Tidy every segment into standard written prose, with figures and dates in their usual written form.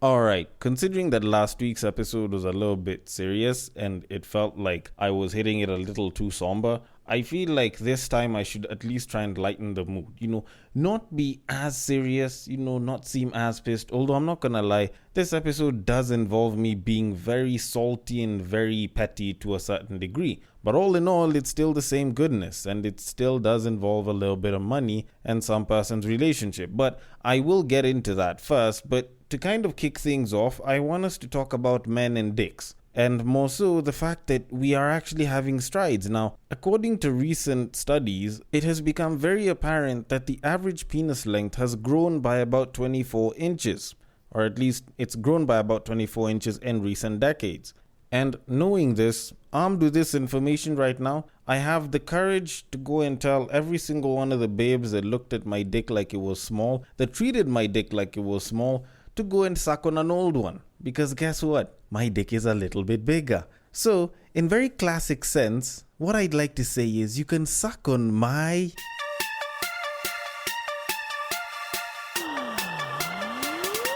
Alright, considering that last week's episode was a little bit serious and it felt like I was hitting it a little too somber, I feel like this time I should at least try and lighten the mood. Not be as serious, not seem as pissed. Although I'm not gonna lie, this episode does involve me being very salty and very petty to a certain degree. But all in all, it's still the same goodness, and it still does involve a little bit of money and some person's relationship. But I will get into that first. But to kind of kick things off, I want us to talk about men and dicks. And more so, the fact that we are actually having strides. Now, according to recent studies, it has become very apparent that the average penis length has grown by about 24 inches. Or at least, it's grown by about 24 inches in recent decades. And knowing this, armed with this information right now, I have the courage to go and tell every single one of the babes that looked at my dick like it was small, that treated my dick like it was small, to go and suck on an old one. Because guess what? My dick is a little bit bigger. So, in very classic sense, what I'd like to say is you can suck on my...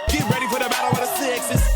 Get ready for the battle of the sexes.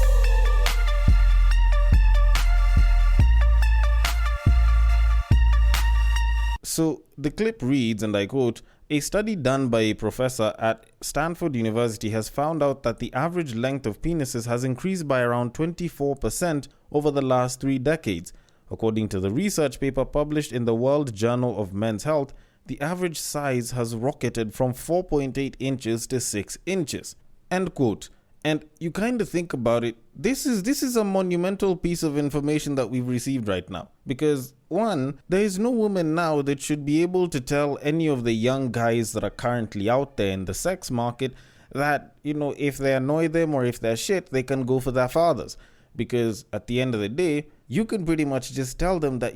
So the clip reads, and I quote, "A study done by a professor at Stanford University has found out that the average length of penises has increased by around 24% over the last 3 decades. According to the research paper published in the World Journal of Men's Health, the average size has rocketed from 4.8 inches to 6 inches." End quote. And you kind of think about it, this is a monumental piece of information that we've received right now. Because, one, there is no woman now that should be able to tell any of the young guys that are currently out there in the sex market that, if they annoy them or if they're shit, they can go for their fathers. Because at the end of the day, you can pretty much just tell them that,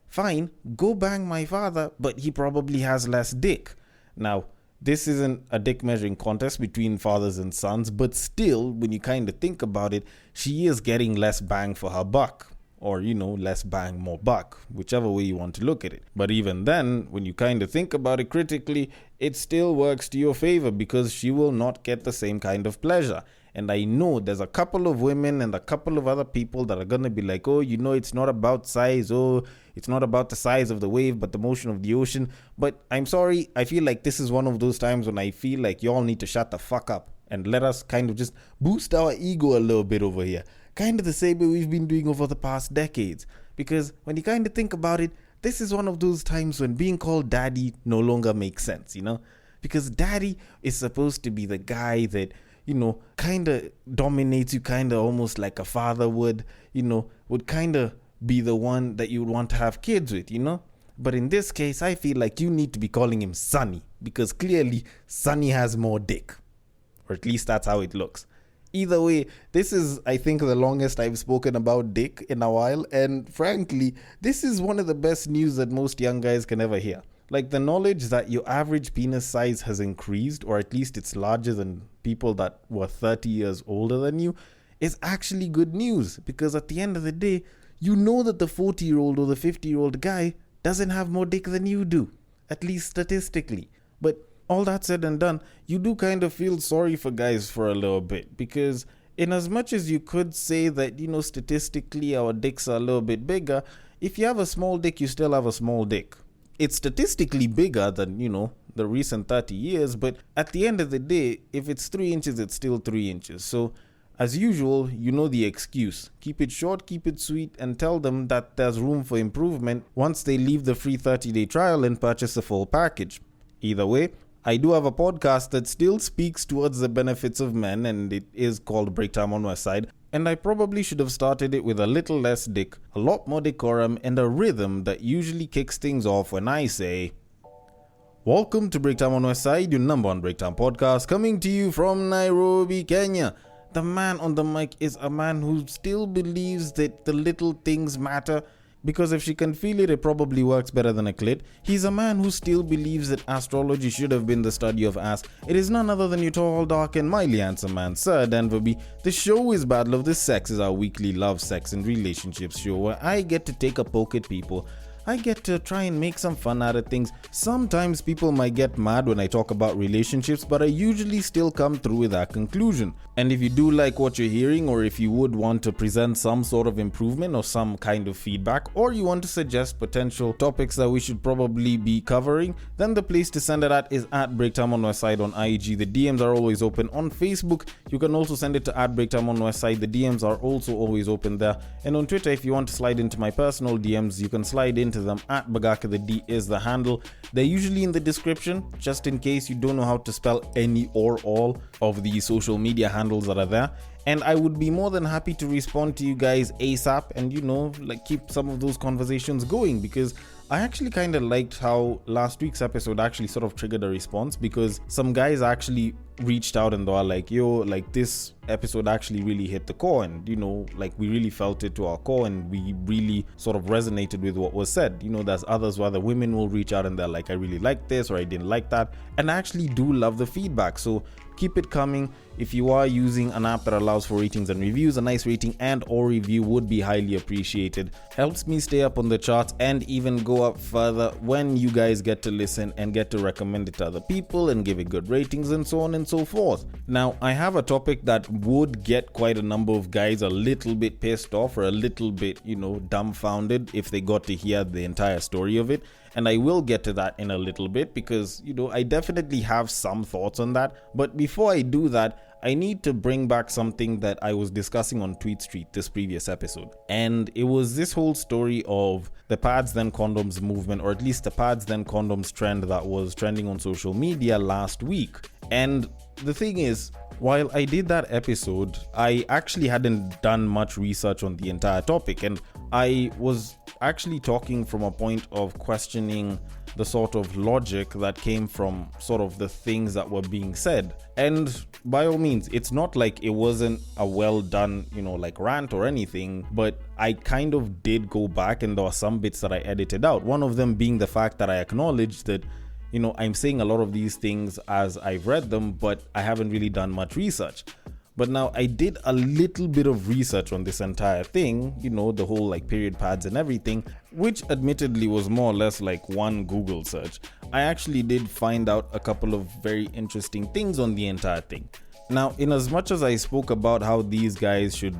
fine, go bang my father, but he probably has less dick. Now, this isn't a dick measuring contest between fathers and sons, but still, when you kind of think about it, she is getting less bang for her buck. Or, less bang, more buck, whichever way you want to look at it. But even then, when you kind of think about it critically, it still works to your favor because she will not get the same kind of pleasure. And I know there's a couple of women and a couple of other people that are going to be like, oh, it's not about size. Oh, it's not about the size of the wave, but the motion of the ocean. But I'm sorry, I feel like this is one of those times when I feel like y'all need to shut the fuck up and let us kind of just boost our ego a little bit over here. Kind of the same way we've been doing over the past decades. Because when you kind of think about it, this is one of those times when being called daddy no longer makes sense, Because daddy is supposed to be the guy that, kind of dominates you, kind of almost like a father would kind of be the one that you would want to have kids with, But in this case, I feel like you need to be calling him Sonny, because clearly Sonny has more dick. Or at least that's how it looks. Either way, this is, I think, the longest I've spoken about dick in a while. And frankly, this is one of the best news that most young guys can ever hear. Like the knowledge that your average penis size has increased, or at least it's larger than people that were 30 years older than you, is actually good news. Because at the end of the day, you know that the 40-year-old or the 50-year-old guy doesn't have more dick than you do. At least statistically. But all that said and done, you do kind of feel sorry for guys for a little bit. Because in as much as you could say that, statistically our dicks are a little bit bigger, if you have a small dick, you still have a small dick. It's statistically bigger than, the recent 30 years, but at the end of the day, if it's 3 inches, it's still 3 inches. So, as usual, the excuse. Keep it short, keep it sweet, and tell them that there's room for improvement once they leave the free 30-day trial and purchase the full package. Either way, I do have a podcast that still speaks towards the benefits of men, and it is called Break Time on West Side. And I probably should have started it with a little less dick, a lot more decorum, and a rhythm that usually kicks things off when I say, "Welcome to Break Time on West Side, your number one breakdown podcast, coming to you from Nairobi, Kenya." The man on the mic is a man who still believes that the little things matter, because if she can feel it, it probably works better than a clit. He's a man who still believes that astrology should have been the study of ass. It is none other than your tall, dark, and mildly handsome man, Sir Denverby. The show is Battle of the Sexes, our weekly love, sex, and relationships show where I get to take a poke at people I get to try and make some fun out of things. Sometimes people might get mad when I talk about relationships, but I usually still come through with that conclusion. And if you do like what you're hearing, or if you would want to present some sort of improvement or some kind of feedback, or you want to suggest potential topics that we should probably be covering, then the place to send it at is at Breaktime on Westside on IG. The DMs are always open on Facebook. You can also send it to at Breaktime on Westside. The DMs are also always open there. And on Twitter, if you want to slide into my personal DMs, you can slide into them at Bagaka. The D is the handle. They're usually in the description, just in case you don't know how to spell any or all of the social media handles that are there. And I would be more than happy to respond to you guys ASAP and, keep some of those conversations going, because I actually kind of liked how last week's episode actually sort of triggered a response, because some guys actually reached out and they were like, yo, like this episode actually really hit the core, and we really felt it to our core, and we really sort of resonated with what was said. There's others where the women will reach out and they're like, I really like this, or I didn't like that, and I actually do love the feedback. So keep it coming. If you are using an app that allows for ratings and reviews, a nice rating and or review would be highly appreciated. Helps me stay up on the charts and even go up further when you guys get to listen and get to recommend it to other people and give it good ratings and so on and so forth. Now, I have a topic that would get quite a number of guys a little bit pissed off or a little bit, dumbfounded if they got to hear the entire story of it. And I will get to that in a little bit, because, I definitely have some thoughts on that. But before I do that, I need to bring back something that I was discussing on Tweet Street this previous episode. And it was this whole story of the pads then condoms movement, or at least the pads then condoms trend that was trending on social media last week. And the thing is, while I did that episode, I actually hadn't done much research on the entire topic, and I was actually talking from a point of questioning the sort of logic that came from sort of the things that were being said. And by all means, it's not like it wasn't a well done, rant or anything, but I kind of did go back and there were some bits that I edited out. One of them being the fact that I acknowledged that I'm saying a lot of these things as I've read them, but I haven't really done much research. But now I did a little bit of research on this entire thing, the whole period pads and everything, which admittedly was more or less like one Google search. I actually did find out a couple of very interesting things on the entire thing. Now, in as much as I spoke about how these guys should,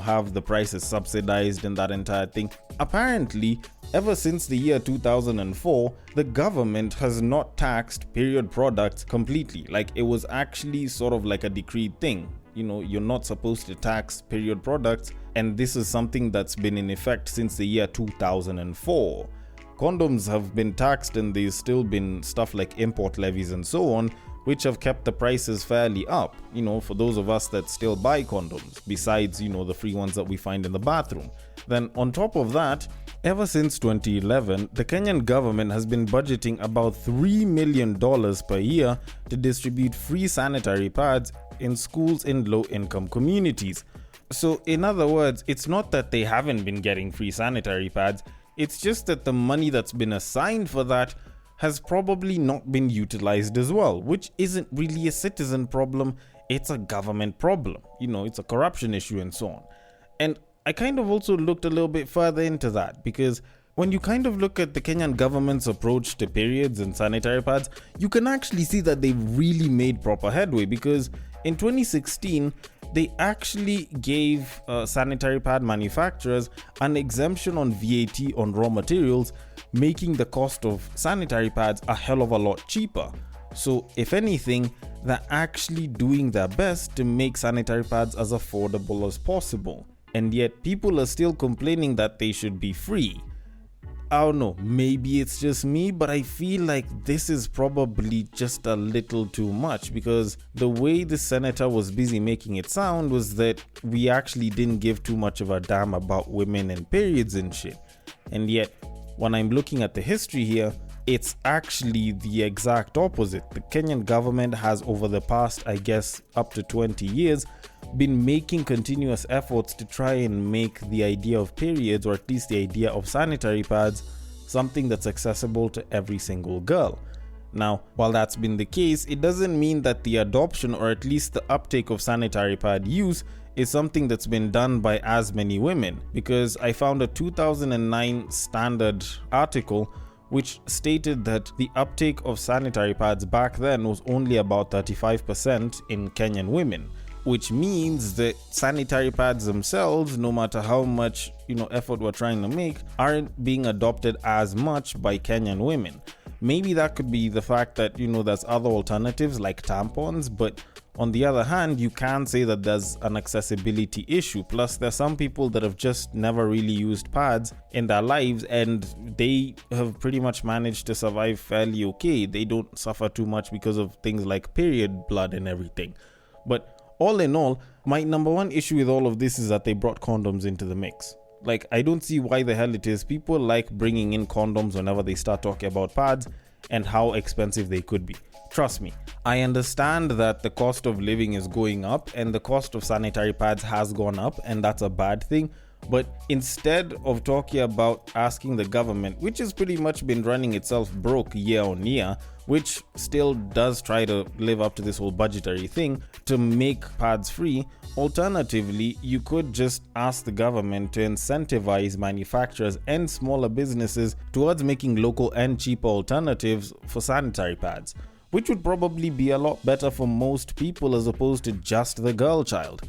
have the prices subsidized and that entire thing, apparently, ever since the year 2004, the government has not taxed period products completely. It was actually sort of like a decreed thing. You're not supposed to tax period products, and this is something that's been in effect since the year 2004. Condoms have been taxed, and there's still been stuff like import levies and so on, which have kept the prices fairly up, for those of us that still buy condoms, besides, the free ones that we find in the bathroom. Then on top of that, ever since 2011, the Kenyan government has been budgeting about $3 million per year to distribute free sanitary pads in schools in low-income communities. So in other words, it's not that they haven't been getting free sanitary pads, it's just that the money that's been assigned for that has probably not been utilized as well, which isn't really a citizen problem, it's a government problem. It's a corruption issue and so on. And I kind of also looked a little bit further into that, because when you kind of look at the Kenyan government's approach to periods and sanitary pads, you can actually see that they've really made proper headway, because in 2016, they actually gave sanitary pad manufacturers an exemption on VAT on raw materials, making the cost of sanitary pads a hell of a lot cheaper. So if anything, they're actually doing their best to make sanitary pads as affordable as possible. And yet people are still complaining that they should be free. I don't know, maybe it's just me, but I feel like this is probably just a little too much, because the way the senator was busy making it sound was that we actually didn't give too much of a damn about women and periods and shit. And yet, when I'm looking at the history here, it's actually the exact opposite. The Kenyan government has, over the past, I guess, up to 20 years, been making continuous efforts to try and make the idea of periods, or at least the idea of sanitary pads, something that's accessible to every single girl. Now, while that's been the case, it doesn't mean that the adoption, or at least the uptake of sanitary pad use, is something that's been done by as many women, because I found a 2009 Standard article which stated that the uptake of sanitary pads back then was only about 35% in Kenyan women, which means that sanitary pads themselves, no matter how much effort we're trying to make, aren't being adopted as much by Kenyan women. Maybe that could be the fact that there's other alternatives like tampons, but on the other hand, you can say that there's an accessibility issue. Plus, there's some people that have just never really used pads in their lives, and they have pretty much managed to survive fairly okay. They don't suffer too much because of things like period blood and everything. But all in all, my number one issue with all of this is that they brought condoms into the mix. Like, I don't see why the hell it is people like bringing in condoms whenever they start talking about pads and how expensive they could be. Trust me, I understand that the cost of living is going up and the cost of sanitary pads has gone up, and that's a bad thing. But instead of talking about asking the government, which has pretty much been running itself broke year on year, which still does try to live up to this whole budgetary thing to make pads free, alternatively, you could just ask the government to incentivize manufacturers and smaller businesses towards making local and cheaper alternatives for sanitary pads, which would probably be a lot better for most people as opposed to just the girl child.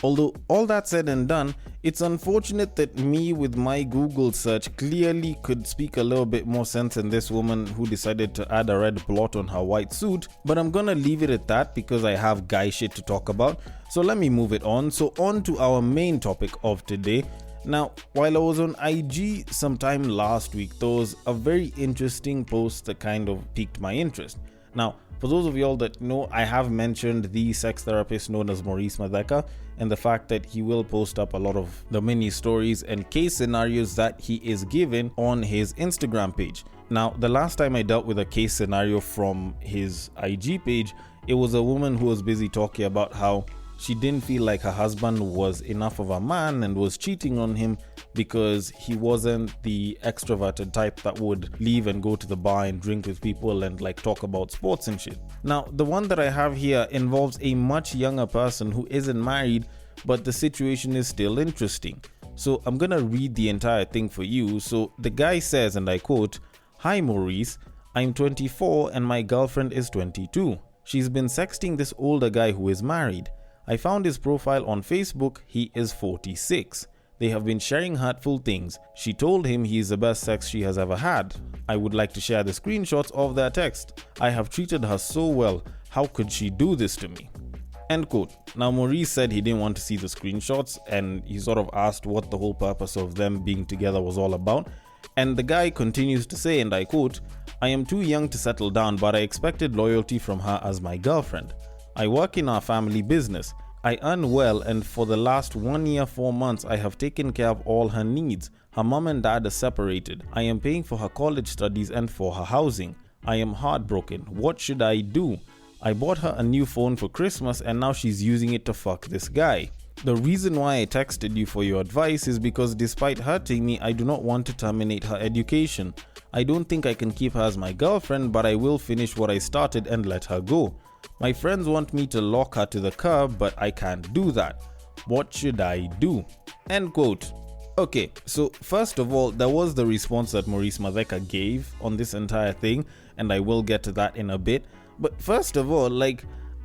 Although all that said and done, it's unfortunate that me with my Google search clearly could speak a little bit more sense than this woman who decided to add a red blot on her white suit, but I'm gonna leave it at that because I have guy shit to talk about, so let me move it on. So on to our main topic of today. Now, while I was on IG sometime last week, there was a very interesting post that kind of piqued my interest. Now, for those of y'all that know, I have mentioned the sex therapist known as Maurice Madeka and the fact that he will post up a lot of the mini stories and case scenarios that he is given on his Instagram page. Now, the last time I dealt with a case scenario from his IG page, it was a woman who was busy talking about how she didn't feel like her husband was enough of a man and was cheating on him because he wasn't the extroverted type that would leave and go to the bar and drink with people and like talk about sports and shit. Now, the one that I have here involves a much younger person who isn't married, but the situation is still interesting. So I'm gonna read the entire thing for you. So the guy says, and I quote, "Hi Maurice, I'm 24 and my girlfriend is 22. She's been sexting this older guy who is married. I found his profile on Facebook. He is 46. They have been sharing hurtful things. She told him he is the best sex she has ever had. I would like to share the screenshots of their text. I have treated her so well. How could she do this to me?" End quote. Now, Maurice said he didn't want to see the screenshots and he sort of asked what the whole purpose of them being together was all about. And the guy continues to say, and I quote, "I am too young to settle down, but I expected loyalty from her as my girlfriend. I work in our family business. I earn well, and for the last 1 year, 4 months, I have taken care of all her needs. Her mom and dad are separated. I am paying for her college studies and for her housing. I am heartbroken. What should I do? I bought her a new phone for Christmas and now she's using it to fuck this guy. The reason why I texted you for your advice is because despite hurting me, I do not want to terminate her education. I don't think I can keep her as my girlfriend, but I will finish what I started and let her go. My friends want me to lock her to the curb, but I can't do that. What should I do?" End quote. Okay, so first of all, there was the response that Maurice Madeka gave on this entire thing, and I will get to that in a bit. But first of all,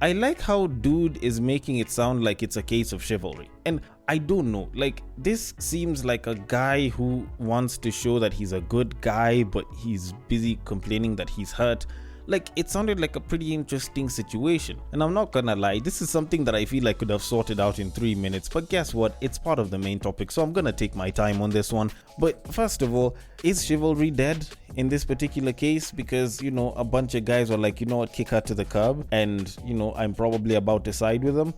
I like how dude is making it sound like it's a case of chivalry. And I don't know, this seems like a guy who wants to show that he's a good guy, but he's busy complaining that he's hurt. It sounded like a pretty interesting situation. And I'm not gonna lie, this is something that I feel I could have sorted out in 3 minutes, but guess what? It's part of the main topic, so I'm gonna take my time on this one. But first of all, is chivalry dead in this particular case? Because, a bunch of guys were like, you know what, kick her to the curb, and, I'm probably about to side with them.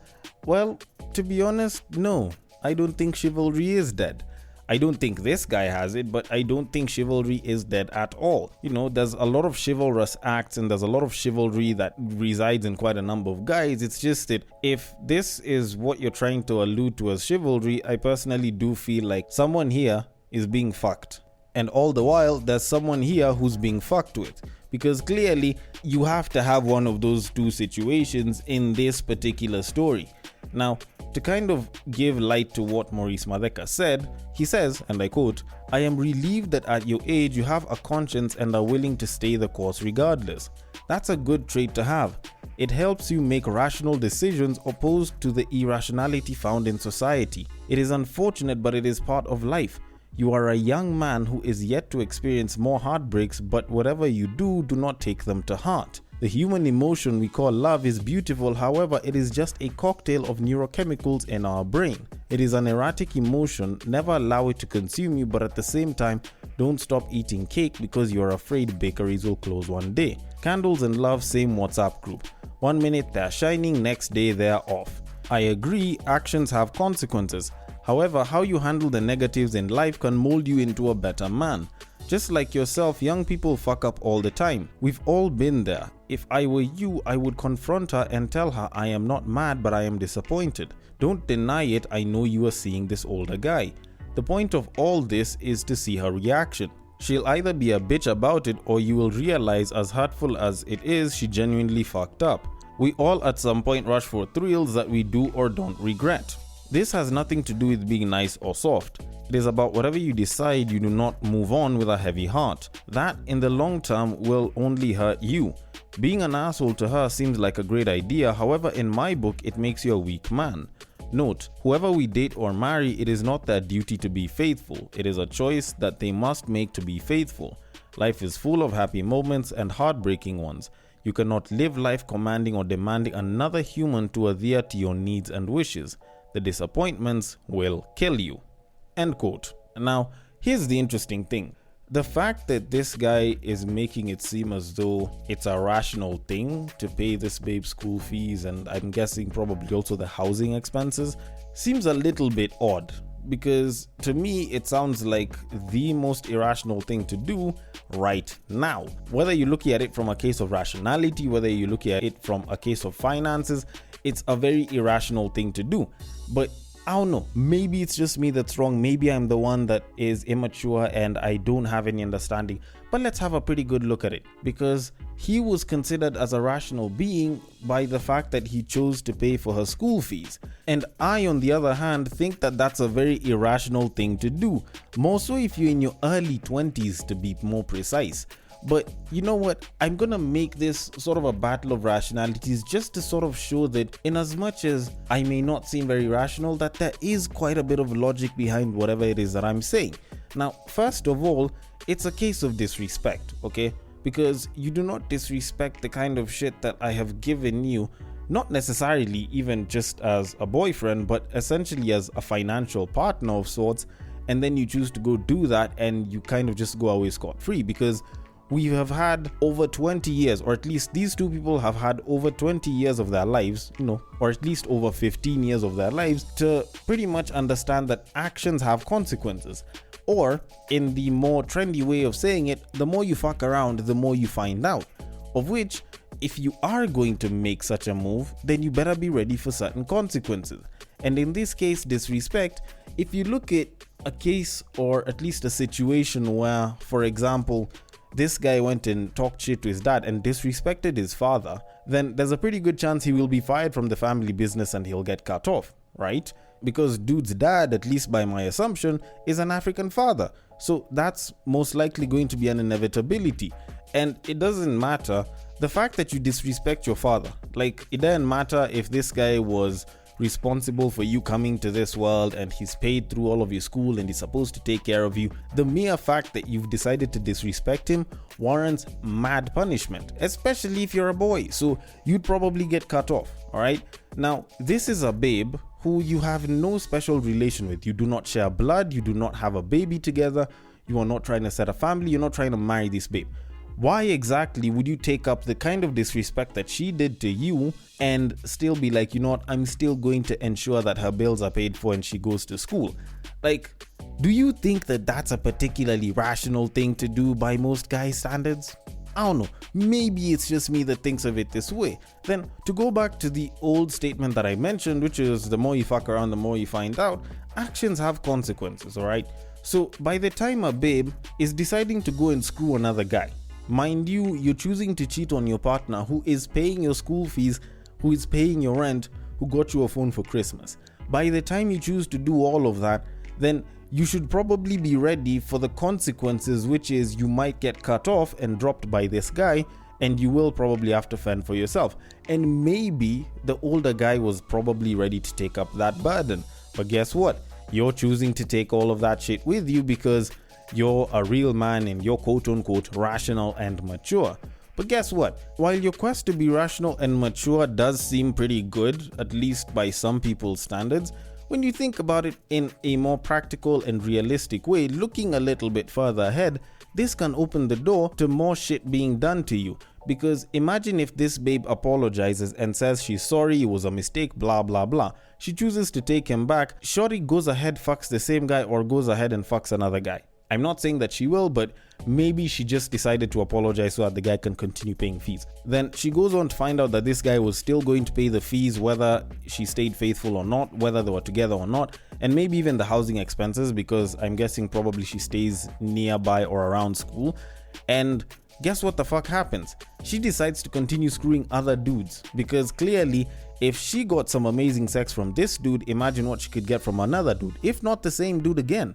Well, to be honest, no. I don't think chivalry is dead. I don't think this guy has it, but I don't think chivalry is dead at all. There's a lot of chivalrous acts and there's a lot of chivalry that resides in quite a number of guys. It's just that if this is what you're trying to allude to as chivalry, I personally do feel like someone here is being fucked. And all the while, there's someone here who's being fucked with. Because clearly, you have to have one of those two situations in this particular story. Now, To kind of give light to what Maurice Maketh said, he says, and I quote, "I am relieved that at your age you have a conscience and are willing to stay the course regardless. That's a good trait to have. It helps you make rational decisions opposed to the irrationality found in society. It is unfortunate, but it is part of life. You are a young man who is yet to experience more heartbreaks, but whatever you do, do not take them to heart. The human emotion we call love is beautiful, however, it is just a cocktail of neurochemicals in our brain. It is an erratic emotion, never allow it to consume you, but at the same time, don't stop eating cake because you're afraid bakeries will close one day. Candles and love, same WhatsApp group. 1 minute they're shining, next day they're off. I agree, actions have consequences. However, how you handle the negatives in life can mold you into a better man. Just like yourself, young people fuck up all the time. We've all been there. If I were you, I would confront her and tell her I am not mad but I am disappointed. Don't deny it, I know you are seeing this older guy. The point of all this is to see her reaction. She'll either be a bitch about it or you will realize, as hurtful as it is, she genuinely fucked up. We all at some point rush for thrills that we do or don't regret. This has nothing to do with being nice or soft. It is about whatever you decide, you do not move on with a heavy heart. That, in the long term, will only hurt you. Being an asshole to her seems like a great idea, however, in my book, it makes you a weak man. Note, whoever we date or marry, it is not their duty to be faithful. It is a choice that they must make to be faithful. Life is full of happy moments and heartbreaking ones. You cannot live life commanding or demanding another human to adhere to your needs and wishes. The disappointments will kill you." End quote. Now, here's the interesting thing. The fact that this guy is making it seem as though it's a rational thing to pay this babe's school fees, and I'm guessing probably also the housing expenses, seems a little bit odd. Because to me, it sounds like the most irrational thing to do right now. Whether you're looking at it from a case of rationality, whether you're looking at it from a case of finances, it's a very irrational thing to do. But I don't know, maybe it's just me that's wrong. Maybe I'm the one that is immature and I don't have any understanding. But let's have a pretty good look at it, because he was considered as a rational being by the fact that he chose to pay for her school fees. And I, on the other hand, think that that's a very irrational thing to do. More so if you're in your early 20s, to be more precise. But you know what? I'm gonna make this sort of a battle of rationalities just to sort of show that in as much as I may not seem very rational, that there is quite a bit of logic behind whatever it is that I'm saying. Now, first of all, it's a case of disrespect, okay? Because you do not disrespect the kind of shit that I have given you, not necessarily even just as a boyfriend, but essentially as a financial partner of sorts, and then you choose to go do that and you kind of just go away scot-free, because we have had over 20 years, or at least these two people have had over 20 years of their lives, or at least over 15 years of their lives to pretty much understand that actions have consequences. Or, in the more trendy way of saying it, the more you fuck around, the more you find out. Of which, if you are going to make such a move, then you better be ready for certain consequences. And in this case, disrespect, if you look at a case or at least a situation where, for example, this guy went and talked shit to his dad and disrespected his father, then there's a pretty good chance he will be fired from the family business and he'll get cut off, right? Because dude's dad, at least by my assumption, is an African father. So that's most likely going to be an inevitability. And it doesn't matter the fact that you disrespect your father. Like, it doesn't matter if this guy was responsible for you coming to this world and he's paid through all of your school and he's supposed to take care of you. The mere fact that you've decided to disrespect him warrants mad punishment, especially if you're a boy, so you'd probably get cut off. All right, now this is a babe who you have no special relation with. You do not share blood, you do not have a baby together, you are not trying to set a family, you're not trying to marry this babe. Why exactly would you take up the kind of disrespect that she did to you and still be like, you know what, I'm still going to ensure that her bills are paid for and she goes to school? Like, do you think that that's a particularly rational thing to do by most guys' standards? I don't know, maybe it's just me that thinks of it this way. Then, to go back to the old statement that I mentioned, which is the more you fuck around, the more you find out, actions have consequences, alright? So, by the time a babe is deciding to go and screw another guy, mind you, you're choosing to cheat on your partner who is paying your school fees, who is paying your rent, who got you a phone for Christmas. by the time you choose to do all of that, then you should probably be ready for the consequences, which is you might get cut off and dropped by this guy, and you will probably have to fend for yourself. And maybe the older guy was probably ready to take up that burden. But guess what? You're choosing to take all of that shit with you because you're a real man and you're quote-unquote rational and mature. But guess what? While your quest to be rational and mature does seem pretty good, at least by some people's standards, when you think about it in a more practical and realistic way, looking a little bit further ahead, this can open the door to more shit being done to you. Because imagine if this babe apologizes and says she's sorry, it was a mistake, blah blah blah. She chooses to take him back, shorty goes ahead, fucks the same guy, or goes ahead and fucks another guy. I'm not saying that she will, but maybe she just decided to apologize so that the guy can continue paying fees. Then she goes on to find out that this guy was still going to pay the fees whether she stayed faithful or not, whether they were together or not, and maybe even the housing expenses, because I'm guessing probably she stays nearby or around school. And guess what the fuck happens? She decides to continue screwing other dudes, because clearly if she got some amazing sex from this dude, imagine what she could get from another dude, if not the same dude again.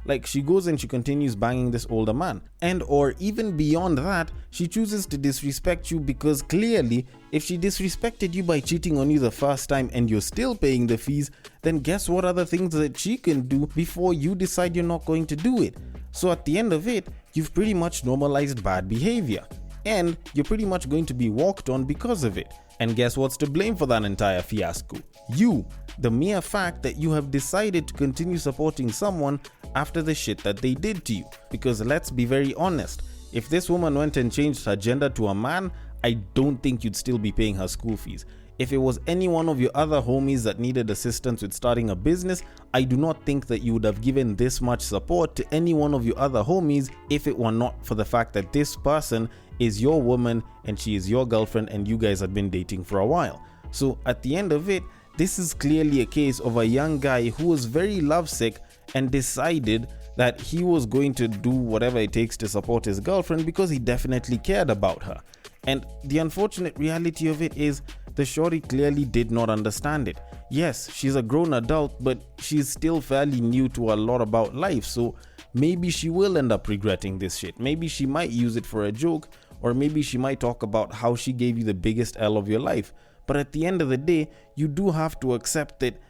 Like, she goes and she continues banging this older man. And or even beyond that, she chooses to disrespect you, because clearly if she disrespected you by cheating on you the first time and you're still paying the fees, then guess what other things that she can do before you decide you're not going to do it. So at the end of it, you've pretty much normalized bad behavior, and you're pretty much going to be walked on because of it. And guess what's to blame for that entire fiasco? You. The mere fact that you have decided to continue supporting someone after the shit that they did to you. Because let's be very honest, if this woman went and changed her gender to a man, I don't think you'd still be paying her school fees. If it was any one of your other homies that needed assistance with starting a business, I do not think that you would have given this much support to any one of your other homies if it were not for the fact that this person is your woman and she is your girlfriend and you guys had been dating for a while. So at the end of it, this is clearly a case of a young guy who was very lovesick and decided that he was going to do whatever it takes to support his girlfriend because he definitely cared about her. And the unfortunate reality of it is the shorty clearly did not understand it. Yes, she's a grown adult, but she's still fairly new to a lot about life, so maybe she will end up regretting this shit. Maybe she might use it for a joke, or maybe she might talk about how she gave you the biggest L of your life. But at the end of the day, you do have to accept that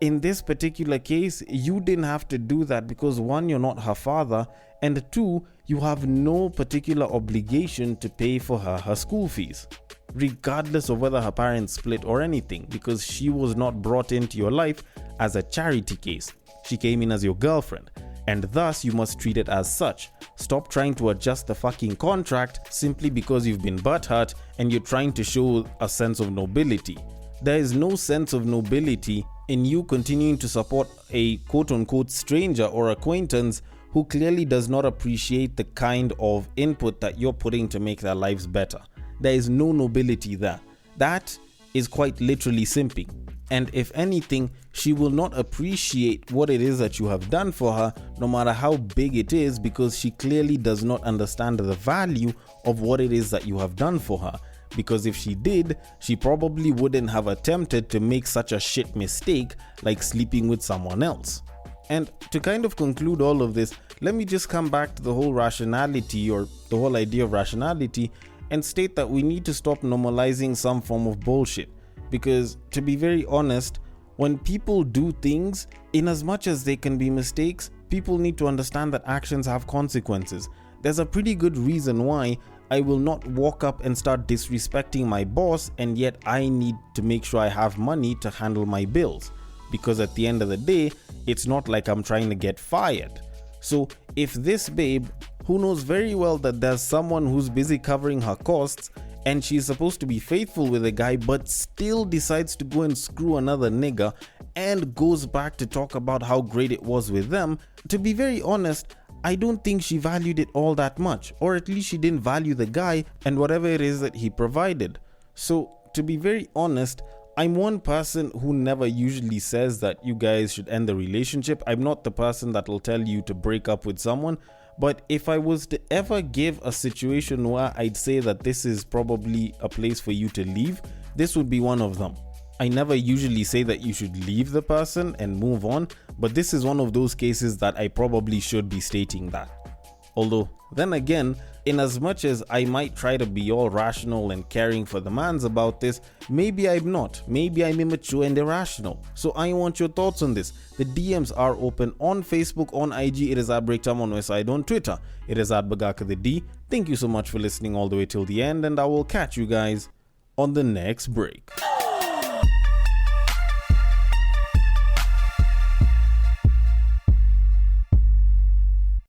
in this particular case, you didn't have to do that because one, you're not her father, and two, you have no particular obligation to pay for her school fees, regardless of whether her parents split or anything, because she was not brought into your life as a charity case. She came in as your girlfriend, and thus you must treat it as such. Stop trying to adjust the fucking contract simply because you've been butthurt and you're trying to show a sense of nobility. There is no sense of nobility in you continuing to support a quote-unquote stranger or acquaintance who clearly does not appreciate the kind of input that you're putting to make their lives better. There is no nobility there. That is quite literally simping. And if anything, she will not appreciate what it is that you have done for her, no matter how big it is, because she clearly does not understand the value of what it is that you have done for her. Because if she did, she probably wouldn't have attempted to make such a shit mistake like sleeping with someone else. And to kind of conclude all of this, let me just come back to the whole rationality, or the whole idea of rationality, and state that we need to stop normalizing some form of bullshit. Because to be very honest, when people do things, in as much as they can be mistakes, people need to understand that actions have consequences. There's a pretty good reason why I will not walk up and start disrespecting my boss, and yet I need to make sure I have money to handle my bills. Because at the end of the day, it's not like I'm trying to get fired. So if this babe, who knows very well that there's someone who's busy covering her costs, and she's supposed to be faithful with a guy, but still decides to go and screw another nigga and goes back to talk about how great it was with them, to be very honest, I don't think she valued it all that much, or at least she didn't value the guy and whatever it is that he provided. So to be very honest, I'm one person who never usually says that you guys should end the relationship. I'm not the person that will tell you to break up with someone. But if I was to ever give a situation where I'd say that this is probably a place for you to leave, this would be one of them. I never usually say that you should leave the person and move on, but this is one of those cases that I probably should be stating that. Although, then again, in as much as I might try to be all rational and caring for the mans about this, maybe I'm not. Maybe I'm immature and irrational. So I want your thoughts on this. The DMs are open on Facebook, on IG, it is at Breaktime on Westside, on Twitter, it is at Bagaka the D. Thank you so much for listening all the way till the end, and I will catch you guys on the next break.